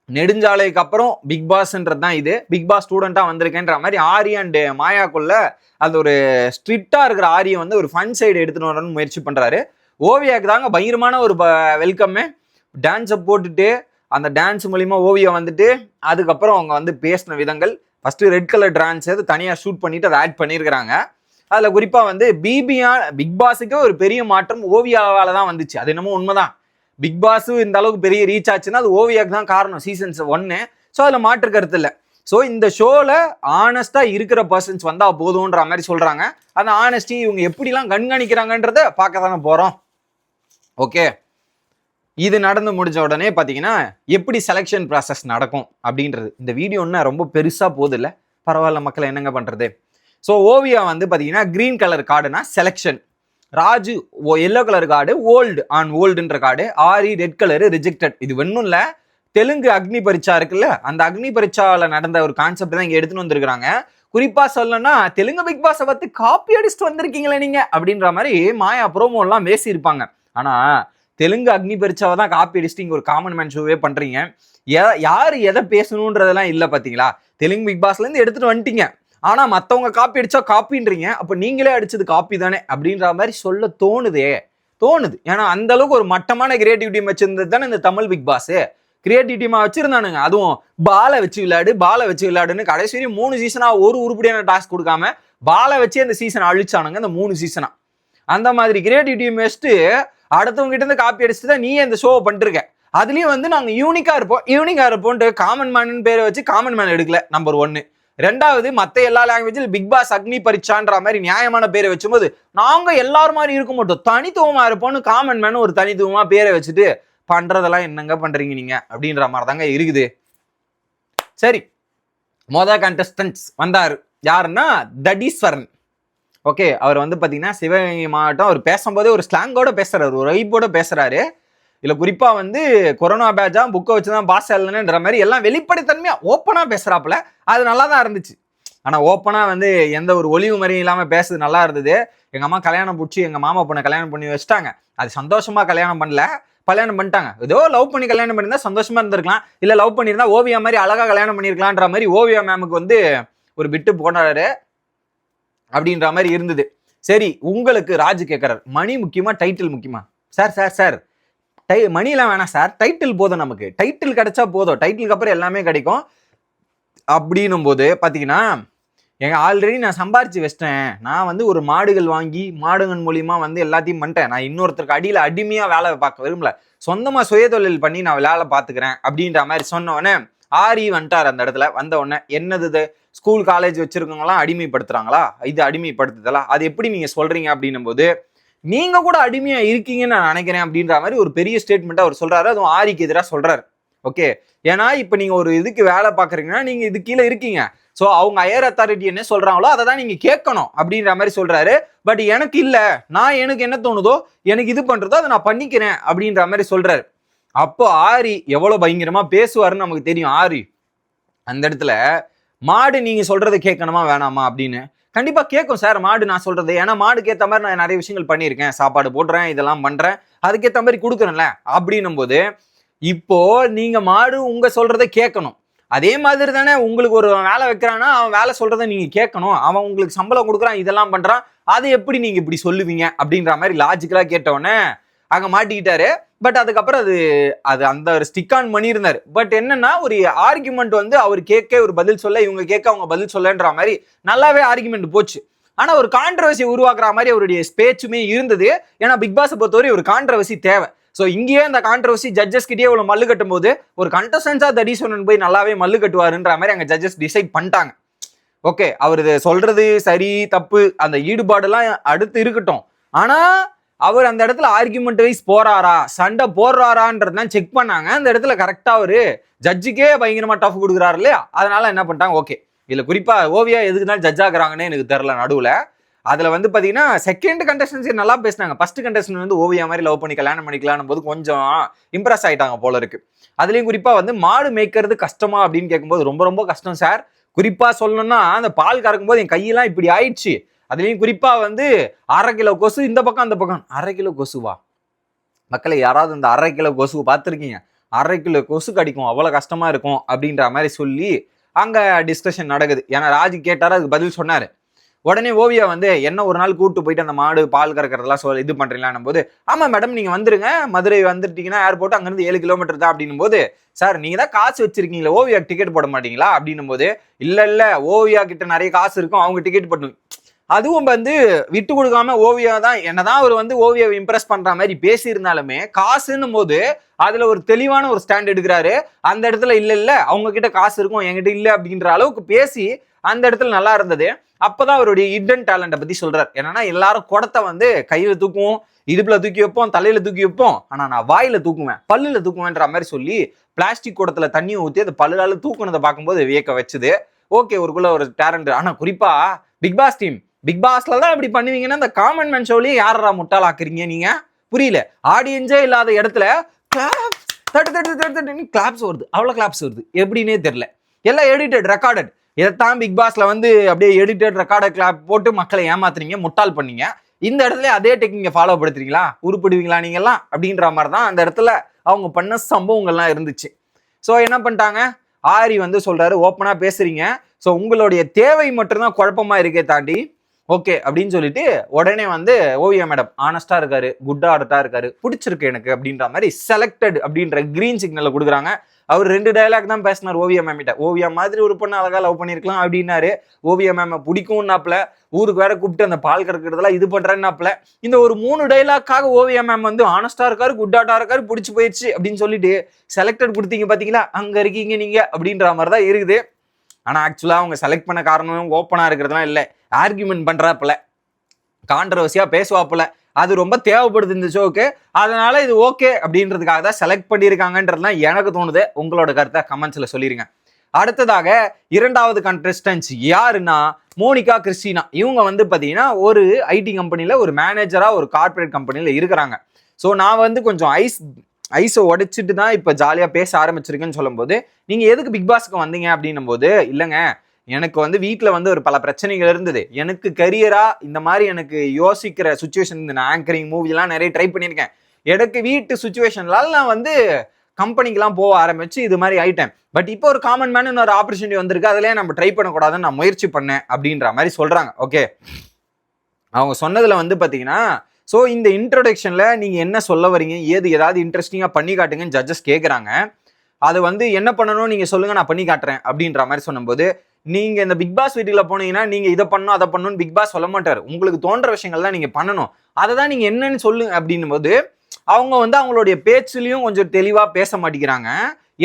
S1: நெடுஞ்சாலைக்கு அப்புறம் பிக் பாஸ்ன்றது தான் இது, பிக் பாஸ் ஸ்டூடெண்டா வந்திருக்கேன்ற மாதிரி ஆரி அண்ட் மாயாக்குள்ள அது ஒரு ஸ்ட்ரிக்டா இருக்கிற ஆரியை வந்து ஒரு ஃபன் சைடு எடுத்துட்டு வரணும்னு முயற்சி பண்றாரு. ஓவியாக்கு தாங்க பயங்கரமான ஒரு வெல்கம்மு. டான்ஸை போட்டுட்டு அந்த டான்ஸ் மூலியமா ஓவியா வந்துட்டு அதுக்கப்புறம் அவங்க வந்து பேசின விதங்கள், ஃபர்ஸ்ட் ரெட் கலர் டான்ஸ் அது தனியாக ஷூட் பண்ணிட்டு அதை ஆட் பண்ணியிருக்கிறாங்க. அதில் குறிப்பாக வந்து பிக் பாஸுக்கு ஒரு பெரிய மாற்றம் ஓவியாவால தான் வந்துச்சு. அது என்னமோ உண்மைதான். பிக் பாஸ் இந்த அளவுக்கு பெரிய ரீச் ஆச்சுன்னா அது ஓவியாக்கு தான் காரணம், சீசன்ஸ் 1. ஸோ அதில் மாற்று கருத்து இல்லை. ஸோ இந்த ஷோவில் ஆனஸ்டா இருக்கிற பர்சன்ஸ் வந்தா போதும்ன்ற மாதிரி சொல்றாங்க. அந்த ஆனஸ்டி இவங்க எப்படிலாம் கண்காணிக்கிறாங்கன்றத பார்க்க தானே போறோம். ஓகே, இது நடந்து முடிஞ்ச உடனே பார்த்தீங்கன்னா எப்படி செலெக்ஷன் ப்ராசஸ் நடக்கும் அப்படின்றது. இந்த வீடியோ ஒன்றும் ரொம்ப பெருசாக போகுது இல்லை, பரவாயில்ல மக்களை என்னங்க பண்ணுறது. ஸோ ஓவியா வந்து பார்த்தீங்கன்னா கிரீன் கலர் கார்டுனா selection, Raju yellow colour card ஓல்டுன்ற card, Aari red colour rejected. இது ஒன்றும் இல்லை, தெலுங்கு அக்னி பரீட்சா இருக்குல்ல, அந்த அக்னி பரீட்சாவில் நடந்த ஒரு கான்செப்ட் தான் இங்கே எடுத்துன்னு வந்திருக்கிறாங்க. குறிப்பா சொல்லணும்னா தெலுங்கு பிக் பாஸை பார்த்து காப்பி அடிச்சுட்டு வந்திருக்கீங்களே நீங்க அப்படின்ற மாதிரி மாயா ப்ரோமோ எல்லாம் பேசியிருப்பாங்க. ஆனா தெலுங்கு அக்னி பரீட்சாவை தான் காப்பி அடிச்சுட்டு இங்க ஒரு காமன் மேன் ஷோவே பண்றீங்க. யாரு எதை பேசணுன்றதெல்லாம் இல்லை பாத்தீங்களா. தெலுங்கு பிக் பாஸ்ல இருந்து எடுத்துட்டு வந்துட்டீங்க, ஆனா மத்தவங்க காப்பி அடிச்சா காப்பின்றீங்க, அப்ப நீங்களே அடிச்சது காப்பி தானே அப்படின்ற மாதிரி சொல்ல தோணுது. ஏன்னா அந்த அளவுக்கு ஒரு மட்டமான கிரியேட்டிவிட்டி வச்சிருந்தது தானே இந்த தமிழ் பிக் பாஸ். கிரியேட்டிவிட்டிமா வச்சிருந்தானுங்க. அதுவும் பாலை வச்சு விளையாடுன்னு கடைசி வரையும் 3 சீசனா ஒரு உருப்படியான டாஸ்க் கொடுக்காம பாலை வச்சு அந்த சீசன் அழிச்சானுங்க அந்த 3 சீசனா. அந்த மாதிரி கிரியேட்டிவிட்டி வச்சுட்டு அடுத்தவங்க கிட்ட இருந்து காப்பி அடிச்சுட்டு தான் நீ இந்த ஷோவை பண்ணிருக்க. அதுலயும் வந்து நாங்க யூனிக்கா இருப்போம்ட்டு காமன் மேன் பேரை வச்சு காமன் மேன் எடுக்கல. நம்பர் 1. 2வது மத்த எல்லா லாங்குவேஜில் பிக் பாஸ் அக்னி பரீட்சான்ற மாதிரி நியாயமான பேரை வச்சும்போது நாங்க எல்லாரும் மாதிரி இருக்க மாட்டோம், தனித்துவமா இருப்போம்னு காமன் மேன் ஒரு தனித்துவமா பேரை வச்சுட்டு பண்றதெல்லாம் என்னங்க பண்றீங்க நீங்க அப்படின்ற மாதிரி தாங்க இருக்குது. சரி, கண்டஸ்டன்ஸ் வந்தாரு. யாருன்னா தடீஸ்வரன். ஓகே, அவர் வந்து பாத்தீங்கன்னா சிவகங்கை மாவட்டம். அவர் பேசும்போதே ஒரு ஸ்லாங்கோட பேசுறாரு, ஒரு வைப்போட பேசுறாரு. இல்ல குறிப்பா வந்து கொரோனா பேஜா புக்கை வச்சுதான் பாஸ் எழுதுன்ற மாதிரி எல்லாம் வெளிப்படைத்தன்மையா ஓப்பனா பேசுறாப்புல. அது நல்லா தான் இருந்துச்சு. ஆனா ஓப்பனா வந்து எந்த ஒரு ஒளிவு மறையும் இல்லாம பேசுறது நல்லா இருந்தது. எங்க அம்மா கல்யாணம் பிடிச்சி எங்க மாமா பொண்ணை கல்யாணம் பண்ணி வச்சுட்டாங்க. அது சந்தோஷமா கல்யாணம் பண்ணிட்டாங்க. ஏதோ லவ் பண்ணி கல்யாணம் பண்ணியிருந்தா சந்தோஷமா இருந்திருக்கலாம். இல்ல லவ் பண்ணியிருந்தா ஓவியா மாதிரி அழகா கல்யாணம் பண்ணிருக்கலான்ற மாதிரி ஓவியா மேமுக்கு வந்து ஒரு பிட்டு போனாரு அப்படின்ற மாதிரி இருந்தது. சரி, உங்களுக்கு ராஜு கேட்கறாரு, மணி முக்கியமா டைட்டில் முக்கியமா? சார் மணிலாம் வேணாம் சார், டைட்டில் போதும், நமக்கு டைட்டில் கிடைச்சா போதும், டைட்டிலுக்கு அப்புறம் எல்லாமே கிடைக்கும் அப்படின்னும் போது பாத்தீங்கன்னா ஆல்ரெடி நான் சம்பாரிச்சு வச்சிட்டேன். நான் வந்து ஒரு மாடுகள் வாங்கி மாடுகள் மூலியமா வந்து எல்லாத்தையும் பண்ணிட்டேன். நான் இன்னொருத்தருக்கு அடியில அடிமையா வேலை பார்க்க விரும்பல, சொந்தமா சுயதொழில் பண்ணி நான் வேலை பார்த்துக்கிறேன் அப்படின்ற மாதிரி சொன்ன உடனே ஆரி வந்துட்டார் அந்த இடத்துல. வந்த உடனே என்னது ஸ்கூல் காலேஜ் வச்சிருக்கவங்களாம் அடிமைப்படுத்துறாங்களா, இது அடிமைப்படுத்துதலா, அது எப்படி நீங்க சொல்றீங்க அப்படின்னும் போது நீங்க கூட அடிமையா இருக்கீங்கன்னு நான் நினைக்கிறேன் அப்படின்ற மாதிரி ஒரு பெரிய ஸ்டேட்மெண்ட் அவர் சொல்றாரு. அதுவும் ஆரிக்கு எதிராக சொல்றாரு. ஓகே, ஏன்னா இப்ப நீங்க ஒரு இதுக்கு வேலை பாக்குறீங்கன்னா நீங்க இது கீழே இருக்கீங்க. சோ அவங்க ஹையர் அத்தாரிட்டி என்ன சொல்றாங்களோ அதை தான் நீங்க கேட்கணும் அப்படின்ற மாதிரி சொல்றாரு. பட் எனக்கு இல்ல, எனக்கு என்ன தோணுதோ எனக்கு இது பண்றதோ அதை நான் பண்ணிக்கிறேன் அப்படின்ற மாதிரி சொல்றாரு. அப்போ ஆரி எவ்வளவு பயங்கரமா பேசுவாருன்னு நமக்கு தெரியும். ஆரி அந்த இடத்துல மாடு நீங்க சொல்றதை கேட்கணுமா வேணாமா அப்படின்னு கண்டிப்பா கேட்கும் சார் மாடு நான் சொல்றது. ஏன்னா மாடுக்கு ஏற்ற மாதிரி நான் நிறைய விஷயங்கள் பண்ணியிருக்கேன், சாப்பாடு போடுறேன், இதெல்லாம் பண்றேன், அதுக்கேற்ற மாதிரி கொடுக்குறேன்ல அப்படின்னும் போது இப்போ நீங்க மாடு உங்க சொல்றதை கேட்கணும். அதே மாதிரி தானே உங்களுக்கு ஒரு வேலை வைக்கிறான்னா அவன் வேலை சொல்றதை நீங்க கேட்கணும். அவன் உங்களுக்கு சம்பளம் கொடுக்குறான், இதெல்லாம் பண்றான், அது எப்படி நீங்க இப்படி சொல்லுவீங்க அப்படின்ற மாதிரி லாஜிக்கலா கேட்டவொடனே அங்க மாட்டிக்கிட்டாரு. பட் அதுக்கப்புறம் அது அந்த ஒரு ஸ்டிக் ஆன் பண்ணியிருந்தாரு. பட் என்னன்னா ஒரு ஆர்குமெண்ட் வந்து அவர் கேட்க ஒரு பதில் சொல்ல, இவங்க கேட்க அவங்க பதில் சொல்லன்ற மாதிரி நல்லாவே ஆர்குமெண்ட் போச்சு. ஆனா ஒரு கான்ட்ரவர்சி உருவாக்குற மாதிரி அவருடைய ஸ்பேச்சுமே இருந்தது. ஏன்னா பிக் பாஸை பொறுத்தவரை ஒரு கான்ட்ரவர்சி தேவை. ஸோ இங்கேயே அந்த கான்ட்ரவர்சி ஜட்ஜஸ் கிட்டே இவ்வளவு மல்லு கட்டும் போது ஒரு கண்டஸ்டன்ஸா தடீஸ்வரன் போய் நல்லாவே மல்லு கட்டுவாருன்ற மாதிரி அங்க ஜட்ஜஸ் டிசைட் பண்ணிட்டாங்க. ஓகே, அவர் சொல்றது சரி தப்பு அந்த ஈடுபாடெல்லாம் அடுத்து இருக்கட்டும். ஆனா அவர் அந்த இடத்துல ஆர்குமெண்ட் வைஸ் போறாரா, சண்டை போடுறாரான்றதான் செக் பண்ணாங்க. அந்த இடத்துல கரெக்டா அவரு ஜட்ஜுக்கே பயங்கரமா டஃப் கொடுக்குறாரு இல்லையா, அதனால என்ன பண்ணிட்டாங்க. ஓகே, இதுல குறிப்பா ஓவியா எதுக்குனாலும் ஜட்ஜ் ஆகுறாங்கன்னு எனக்கு தெரியல. நடுவுல அதுல வந்து பாத்தீங்கன்னா செகண்ட் கண்டஸ்டன்ஸ் நல்லா பேசினாங்க. ஃபர்ஸ்ட் கண்டஸ்டன்ட் வந்து ஓவியா மாதிரி லவ் பண்ணி கல்யாணம் பண்ணிக்கலாம் போது கொஞ்சம் இம்ப்ரெஸ் ஆயிட்டாங்க போல இருக்கு. அதுலயும் குறிப்பா வந்து மாடு மேய்க்கிறது கஷ்டமா அப்படின்னு கேட்கும்போது ரொம்ப ரொம்ப கஷ்டம் சார். குறிப்பா சொல்லணும்னா அந்த பால் கறக்கும் போது என் கையெல்லாம் இப்படி ஆயிடுச்சு. அதுலயும் குறிப்பா வந்து 1/2 கிலோ கொசு இந்த பக்கம் அந்த பக்கம். 1/2 கிலோ கொசுவா மக்களை, யாராவது இந்த 1/2 கிலோ கொசு பார்த்துருக்கீங்க? 1/2 கிலோ கொசு கடிக்கும், அவ்வளவு கஷ்டமா இருக்கும் அப்படின்ற மாதிரி சொல்லி அங்க டிஸ்கஷன் நடக்குது. ஏன்னா ராஜு கேட்டாரு, அதுக்கு பதில் சொன்னாரு. உடனே ஓவியா வந்து என்ன ஒரு நாள் கூட்டு போயிட்டு அந்த மாடு பால் கறக்கிறதெல்லாம் இது பண்றீங்களான்னும் போது ஆமா மேடம் நீங்க வந்துருங்க, மதுரை வந்துட்டீங்கன்னா ஏர்போர்ட் அங்கிருந்து 7 கிலோமீட்டர் தான் அப்படின்னும் போது சார் நீங்க தான் காசு வச்சிருக்கீங்களா, ஓவியா டிக்கெட் போட மாட்டீங்களா அப்படின்னும் போது இல்ல ஓவியா கிட்ட நிறைய காசு இருக்கும், அவங்க டிக்கெட் போடணும். அதுவும் வந்து விட்டு கொடுக்காம ஓவியா தான் என்னதான் அவர் வந்து ஓவியாவை இம்ப்ரெஸ் பண்ற மாதிரி பேசி இருந்தாலுமே காசுன்னும் போது அதுல ஒரு தெளிவான ஒரு ஸ்டாண்ட் எடுக்கிறாரு. அந்த இடத்துல இல்ல அவங்க கிட்ட காசு இருக்கும் என்கிட்ட இல்ல அப்படின்ற அளவுக்கு பேசி அந்த இடத்துல நல்லா இருந்தது. அப்பதான் அவருடைய ஹிடன் டேலண்ட்டை பத்தி சொல்றாரு. என்னன்னா எல்லாரும் குடத்தை வந்து கையில தூக்குவோம், இடுப்புல தூக்கி வைப்போம், தலையில தூக்கி வைப்போம், ஆனா நான் வாயில தூக்குவேன், பல்லுல தூக்குவேன்ற மாதிரி சொல்லி பிளாஸ்டிக் குடத்துல தண்ணி ஊற்றி அந்த பல்லுலால தூக்குனதை பார்க்கும்போது வியக்க வச்சுது. ஓகே, ஒரு டேலண்ட். ஆனா குறிப்பா பிக் பாஸ் டீம் பிக் பாஸ்ல தான் இப்படி பண்ணுவீங்கன்னா இந்த காமன் மேன் ஷோலயே யாரா முட்டாளாக்குறீங்க நீங்க? புரியல. ஆடியன்ஸே இல்லாத இடத்துல கிளாப்ஸ் வருது, அவ்வளவு கிளாப்ஸ் வருது எப்படின்னே தெரியல. எல்லாம் எடிட்டட் ரெக்கார்டட். இதைத்தான் பிக் பாஸ்ல வந்து அப்படியே எடிட்டட் ரெக்கார்டட் கிளாப் போட்டு மக்களை ஏமாத்துறீங்க, முட்டாள் பண்ணீங்க. இந்த இடத்துல அதே டெக்னிக்கை ஃபாலோ படுத்துறீங்களா, உருப்படுவீங்களா நீங்க எல்லாம் அப்படின்ற மாதிரி தான் அந்த இடத்துல அவங்க பண்ண சம்பவங்கள்லாம் இருந்துச்சு. ஸோ என்ன பண்ணிட்டாங்க, ஆரி வந்து சொல்றாரு ஓப்பனா பேசுறீங்க, ஸோ உங்களுடைய தேவை மட்டும்தான் குழப்பமா இருக்கே தாண்டி ஓகே அப்படின்னு சொல்லிட்டு உடனே வந்து ஓவியா மேடம் ஆனஸ்டா இருக்காரு, குட் ஆர்டா இருக்காரு, பிடிச்சிருக்கு எனக்கு அப்படின்ற மாதிரி செலக்டட் அப்படின்ற கிரீன் சிக்னலை கொடுக்குறாங்க. அவர் 2 டயலாக் தான் பேசினார் ஓவியா மேம் கிட்ட. ஓவியா மாதிரி ஒரு பொண்ணு அழகா லவ் பண்ணிருக்கலாம் அப்படின்னாரு. ஓவியா மேம் பிடிக்கும்னாப்ல, ஊருக்கு வேற கூப்பிட்டு அந்த பால் கறக்கிறதெல்லாம் இது பண்றேன்னாப்ல. இந்த ஒரு 3 டயலாக்காக ஓவியா மேம் வந்து ஆனஸ்டா இருக்காரு, குட் ஆர்டா இருக்காரு, பிடிச்சி போயிடுச்சு அப்படின்னு சொல்லிட்டு செலக்டட் கொடுத்தீங்க பாத்தீங்களா, அங்க இருக்கீங்க நீங்க அப்படின்ற மாதிரி தான் இருக்குது. ஆனா ஆக்சுவலா அவங்க செலக்ட் பண்ண காரணம் ஓப்பனா இருக்கிறதுலாம் இல்லை, ஆர்கியூமெண்ட் பண்றாப்புல, கான்ட்ரவர்சியா பேசுவாப்புல, அது ரொம்ப தேவைப்படுது இந்த ஷோக்கு. அதனால இது ஓகே அப்படின்றதுக்காக தான் செலக்ட் பண்ணியிருக்காங்கன்றதுலாம் எனக்கு தோணுது. உங்களோட கருத்தை கமெண்ட்ஸ்ல சொல்லிருங்க. அடுத்ததாக 2வது கண்டஸ்டன்ஸ் யாருன்னா மோனிகா கிறிஸ்டினா. இவங்க வந்து பாத்தீங்கன்னா ஒரு ஐடி கம்பெனில ஒரு மேனேஜரா ஒரு கார்பரேட் கம்பெனில இருக்கிறாங்க. ஸோ நான் வந்து கொஞ்சம் ஐஸை உடைச்சிட்டு தான் இப்போ ஜாலியாக பேச ஆரம்பிச்சிருக்கேன்னு சொல்லும்போது, நீங்கள் எதுக்கு பிக் பாஸ்க்கு வந்தீங்க அப்படின்னும் போது, இல்லைங்க எனக்கு வந்து வீட்டில் வந்து ஒரு பல பிரச்சனைகள் இருந்தது, எனக்கு கரியராக இந்த மாதிரி எனக்கு யோசிக்கிற சுச்சுவேஷன், நான் ஆங்கரிங் மூவிலாம் நிறைய ட்ரை பண்ணியிருக்கேன், எனக்கு வீட்டு சுச்சுவேஷன்லால் நான் வந்து கம்பெனிக்கெலாம் போக ஆரம்பிச்சு இது மாதிரி ஆயிட்டேன். பட் இப்போ ஒரு காமன் மேன் ஒரு ஆப்பர்ச்சுனிட்டி வந்திருக்கு, அதிலே நம்ம ட்ரை பண்ணக்கூடாதுன்னு நான் முயற்சி பண்ணேன் அப்படின்ற மாதிரி சொல்கிறாங்க. ஓகே, அவங்க சொன்னதில் வந்து பார்த்தீங்கன்னா, ஸோ இந்த இன்ட்ரோடக்ஷனில் நீங்கள் என்ன சொல்ல வரீங்க, ஏதாவது இன்ட்ரெஸ்டிங்காக பண்ணி காட்டுங்கன்னு ஜட்ஜஸ் கேட்குறாங்க. அது வந்து என்ன பண்ணணும் நீங்கள் சொல்லுங்கள், நான் பண்ணி காட்டுறேன் அப்படின்ற மாதிரி சொன்னும்போது, நீங்கள் இந்த பிக் பாஸ் வீட்டுக்குள்ள போனீங்கன்னா நீங்கள் இதை பண்ணணும் அதை பண்ணணும்னு பிக் பாஸ் சொல்ல மாட்டார். உங்களுக்கு தோன்ற விஷயங்கள் தான் நீங்கள் பண்ணணும், அதை தான் நீங்கள் என்னன்னு சொல்லுங்க அப்படின்னும் போது அவங்க வந்து அவங்களுடைய பேச்சுலையும் கொஞ்சம் தெளிவாக பேச மாட்டேங்கிறாங்க.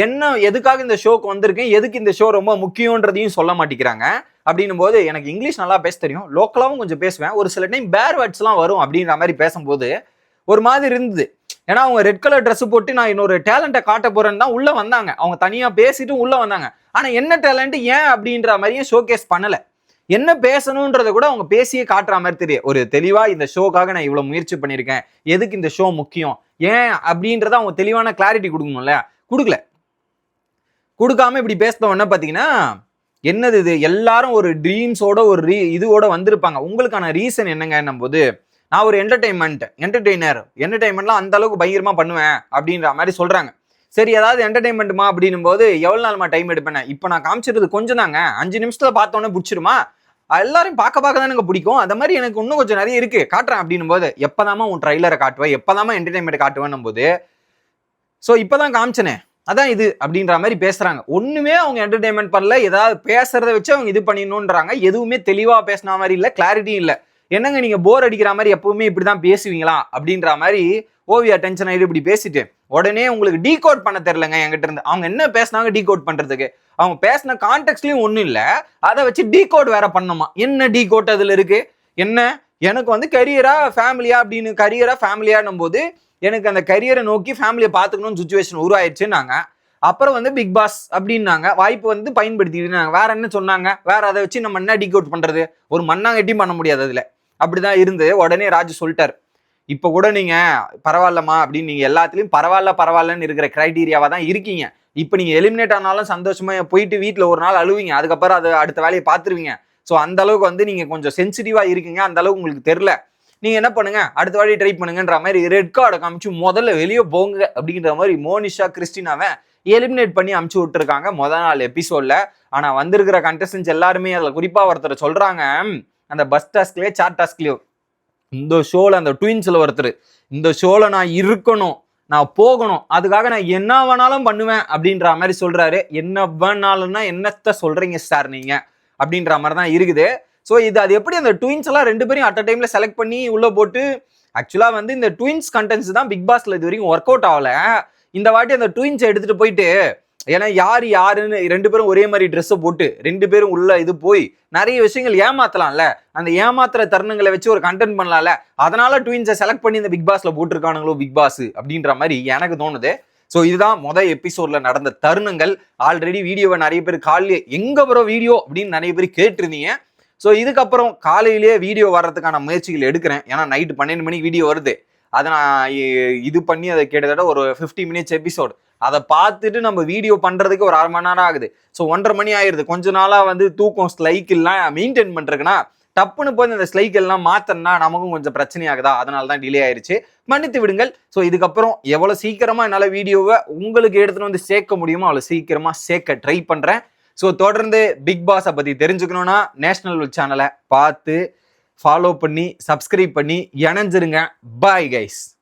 S1: என்ன எதுக்காக இந்த ஷோக்கு வந்திருக்கேன், எதுக்கு இந்த ஷோ ரொம்ப முக்கியன்றதையும் சொல்ல மாட்டேங்கிறாங்க. அப்படின்னும் போது எனக்கு இங்கிலீஷ் நல்லா பேச தெரியும், லோக்கலாகவும் கொஞ்சம் பேசுவேன், ஒரு சில டைம் பேர் வேர்ட்ஸ்லாம் வரும் அப்படின்ற மாதிரி பேசும்போது ஒரு மாதிரி இருந்தது. ஏன்னா அவங்க ரெட் கலர் ட்ரெஸ் போட்டு நான் இன்னொரு டேலண்ட்டை காட்ட போறேன்னு தான் உள்ள வந்தாங்க. அவங்க தனியாக பேசிட்டு உள்ள வந்தாங்க. ஆனால் என்ன டேலண்ட் ஏன் அப்படின்ற மாதிரியும் ஷோகேஸ் பண்ணலை. என்ன பேசணுன்றதை கூட அவங்க பேசியே காட்டுற மாதிரி தெரியும். ஒரு தெளிவாக இந்த ஷோக்காக நான் இவ்வளோ முயற்சி பண்ணியிருக்கேன், எதுக்கு இந்த ஷோ முக்கியம் ஏன் அப்படின்றத அவங்க தெளிவான கிளாரிட்டி கொடுக்கணும்ல, கொடுக்கல. கொடுக்காம இப்படி பேசினவொன்னே பார்த்தீங்கன்னா என்னது இது, எல்லாரும் ஒரு ட்ரீம்ஸோட ஒரு இதோட வந்திருப்பாங்க. உங்களுக்கான ரீசன் என்னங்கன்னும் போது, நான் ஒரு என்டர்டெயின்மெண்ட்லாம் அந்த அளவுக்கு பயங்கரமா பண்ணுவேன் அப்படின்ற மாதிரி சொல்றாங்க. சரி, ஏதாவது என்டர்டெயின்மெண்ட்டுமா அப்படின்னும் போது எவ்வளவு நாளுமா டைம் எடுப்பேன், இப்போ நான் காமிச்சிருது கொஞ்சம் தாங்க, 5 நிமிஷத்துல பார்த்தோன்னே பிடிச்சிருமா, எல்லாரும் பார்க்க தான் எனக்கு பிடிக்கும், அந்த மாதிரி எனக்கு இன்னும் கொஞ்சம் நிறைய இருக்கு காட்டுறேன் அப்படின்னும் போது, எப்பதாமா உன் ட்ரைலரை காட்டுவேன், எப்பதாமா என்டர்டெயின்மெண்ட் காட்டுவேன்னும் போது, ஸோ இப்பதான் காமிச்சனே அதான் இது அப்படின்ற மாதிரி பேசுறாங்க. ஒண்ணுமே அவங்க என்டர்டெயின்மெண்ட் பண்ணல, ஏதாவது பேசுறத வச்சு அவங்க இது பண்ணிடணுன்றாங்க. எதுவுமே தெளிவா பேசின மாதிரி இல்லை, கிளாரிட்டியும் இல்லை. என்னங்க நீங்க போர் அடிக்கிற மாதிரி எப்பவுமே இப்படிதான் பேசுவீங்களா அப்படின்ற மாதிரி ஓவியா டென்ஷன் ஆகிட்டு இப்படி பேசிட்டு உடனே உங்களுக்கு டீகோட் பண்ண தெரியலங்க என்கிட்ட இருந்து. அவங்க என்ன பேசினாங்க டீகோட் பண்றதுக்கு, அவங்க பேசின கான்டெக்ட்லயும் ஒன்றும் இல்லை, அதை வச்சு டீகோட் வேற பண்ணணுமா. என்ன டீகோட் அதுல இருக்கு, என்ன எனக்கு வந்து கரியரா ஃபேமிலியா அப்படின்னு, கரியரா ஃபேமிலியானும் போது எனக்கு அந்த கரியரை நோக்கி ஃபேமிலியை பார்த்துக்கணும்னு சுச்சுவேஷன் உருவாயிடுச்சுன்னாங்க. அப்புறம் வந்து பிக் பாஸ் அப்படின்னாங்க, வாய்ப்பு வந்து பயன்படுத்திக்கிட்டாங்க. வேற என்ன சொன்னாங்க, வேற அதை வச்சு நம்ம என்ன டீகோட் பண்றது, ஒரு மண்ணாங்கட்டியும் பண்ண முடியாது அதுல. அப்படிதான் இருந்து உடனே ராஜு சொல்லிட்டார், இப்ப கூட நீங்க பரவாயில்லமா அப்படின்னு, நீங்க எல்லாத்துலயும் பரவாயில்லன்னு இருக்கிற கிரைடீரியாவா தான் இருக்கீங்க. இப்ப நீங்க எலிமினேட் ஆனாலும் சந்தோஷமா போயிட்டு வீட்டுல ஒரு நாள் அழுவீங்க, அதுக்கப்புறம் அது அடுத்த வேலையை பார்த்துருவீங்க. ஸோ அந்த அளவுக்கு வந்து நீங்க கொஞ்சம் சென்சிட்டிவா இருக்கீங்க, அந்த அளவுக்கு உங்களுக்கு தெரியல, நீங்க என்ன பண்ணுங்க அடுத்த வாட்டி ட்ரை பண்ணுங்கன்ற மாதிரி ரெட் கார்டை காமிச்சு முதல்ல வெளியே போங்க அப்படின்ற மாதிரி மோனிஷா கிறிஸ்டினாவை எலிமினேட் பண்ணி அமுச்சு விட்டுருக்காங்க முதல் நாள் எபிசோட்ல. ஆனா வந்திருக்கிற கண்டஸ்டன்ஸ் எல்லாருமே அதுல குறிப்பா ஒருத்தர் சொல்றாங்க, அந்த பஸ் டாஸ்க்லயே சாட் டாஸ்க்லயோ இந்த ஷோல அந்த ட்வின்ஸ்ல ஒருத்தர், இந்த ஷோல நான் இருக்கணும், நான் போகணும், அதுக்காக நான் என்ன வேணாலும் பண்ணுவேன் அப்படின்ற மாதிரி சொல்றாரு. என்ன வேணாலும்னா என்னத்த சொல்றீங்க சார் நீங்க அப்படின்ற மாதிரி தான் இருக்குது. ஸோ இது அது எப்படி அந்த ட்வின்ஸ் எல்லாம் 2 பேரையும் அட் அ டைம்ல செலக்ட் பண்ணி உள்ள போட்டு, ஆக்சுவலா வந்து இந்த ட்வின்ஸ் கண்டென்ட்ஸ் தான் பிக் பாஸ்ல இது வரைக்கும் ஒர்க் அவுட் ஆகல. இந்த வாட்டி அந்த ட்வின்ஸ் எடுத்துட்டு போயிட்டு, ஏன்னா யாருன்னு 2 பேரும் ஒரே மாதிரி ட்ரெஸ்ஸை போட்டு 2 பேரும் உள்ள இது போய் நிறைய விஷயங்கள் ஏமாத்தலாம்ல, அந்த ஏமாத்துற தருணங்களை வச்சு ஒரு கண்டென்ட் பண்ணலாம்ல, அதனால ட்வின்ஸை செலக்ட் பண்ணி இந்த பிக் பாஸ்ல போட்டிருக்கானுங்களோ பிக் பாஸ் அப்படின்ற மாதிரி எனக்கு தோணுது. ஸோ இதுதான் முதல் எபிசோட்ல நடந்த தருணங்கள். ஆல்ரெடி வீடியோவை நிறைய பேர் காலையிலே எங்க ப்ரோ வீடியோ அப்படின்னு நிறைய பேர் கேட்டிருந்தீங்க. ஸோ இதுக்கப்புறம் காலையிலேயே வீடியோ வர்றதுக்கான முயற்சிகள் எடுக்கிறேன். ஏன்னா நைட்டு 12 மணிக்கு வீடியோ வருது, அதை நான் இது பண்ணி அதை கிட்டத்தட்ட ஒரு 50 மினிட்ஸ் எபிசோடு, அதை பார்த்துட்டு நம்ம வீடியோ பண்ணுறதுக்கு ஒரு 1/2 மணி நேரம் ஆகுது. ஸோ 1:30 மணி ஆயிடுது. கொஞ்ச நாளாக வந்து தூக்கம் ஸ்லைக்கெல்லாம் மெயின்டைன் பண்ணுறதுக்குன்னா டப்புன்னு போய் அந்த ஸ்லைக் எல்லாம் மாத்தனா நமக்கும் கொஞ்சம் பிரச்சனையாகுதா, அதனால தான் டிலே ஆயிடுச்சு, மன்னித்து விடுங்கள். ஸோ இதுக்கப்புறம் எவ்வளோ சீக்கிரமா என்னால் வீடியோவை உங்களுக்கு எடுத்துகிட்டு வந்து சேர்க்க முடியுமோ அவ்வளோ சீக்கிரமா சேர்க்க ட்ரை பண்ணுறேன். ஸோ தொடர்ந்து பிக் பாஸை பற்றி தெரிஞ்சுக்கணுன்னா நேஷனல் சேனலை பார்த்து ஃபாலோ பண்ணி சப்ஸ்கிரைப் பண்ணி இணைஞ்சிருங்க. Bye guys.